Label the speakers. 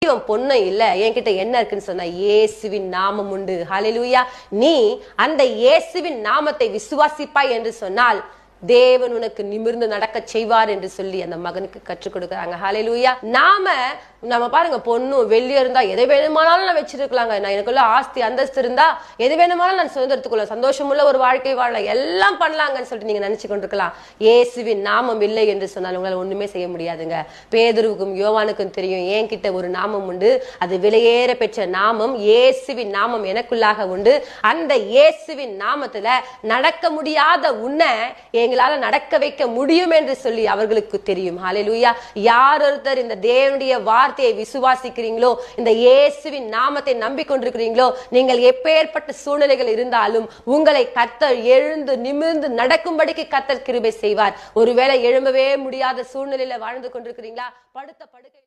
Speaker 1: வெள்ளியும் பொண்ணும் இல்ல, என்கிட்ட என்ன இருக்குன்னு சொன்னா இயேசுவின் நாமம் உண்டு. ஹல்லேலூயா. நீ அந்த இயேசுவின் நாமத்தை விசுவாசிப்பாய் என்று சொன்னால் தேவன் உனக்கு நிமிர்ந்து நடக்க செய்வார் என்று சொல்லி அந்த மகனுக்கு கற்றுக் கொடுக்கிறாங்க. ஹல்லேலூயா. நம்ம பாருங்க, பொண்ணும் வெள்ளியும் இருந்தா எதை வேணுமானாலும் நான் வச்சிருக்கலாங்க. நான் எனக்குள்ள ஆஸ்தி அந்தஸ்து இருந்தா எது வேணுமானாலும் நான் சுதந்திரத்துக்குள்ள சந்தோஷமுள்ள ஒரு வாழ்க்கை வாழலாம், எல்லாம் பண்ணலாங்கன்னு சொல்லிட்டு நீங்க நினைச்சு கொண்டிருக்கலாம். இயேசுவின் நாமம் இல்லை என்று சொன்னால் உங்களால ஒண்ணுமே செய்ய முடியாதுங்க. பேதுருவுக்கும் யோவானுக்கும் தெரியும், என்கிட்ட ஒரு நாமம் உண்டு, அது விலையேற பெற்ற நாமம், இயேசுவின் நாமம் எனக்குள்ளாக உண்டு. அந்த இயேசுவின் நாமத்துல நடக்க முடியாத உன்னை எங்களால நடக்க வைக்க முடியும் என்று சொல்லி அவர்களுக்கு தெரியும். ஹல்லேலூயா. யார் ஒருத்தர் இந்த தேவனுடைய வார்த்தையை விசுவாசிக்கிறீங்களோ, இந்த இயேசுவின் நாமத்தை நம்பிக்கொண்டிருக்கிறீங்களோ, நீங்கள் எப்பேற்பட்ட சூழ்நிலைகள் இருந்தாலும் உங்களை கர்த்தர் எழுந்து நிமிர்ந்து நடக்கும்படிக்கு கர்த்தர் கிருபை செய்வார். ஒருவேளை எழும்பவே முடியாத சூழ்நிலையில வாழ்ந்து கொண்டிருக்கிறீங்களா? படுத்த படுக்கை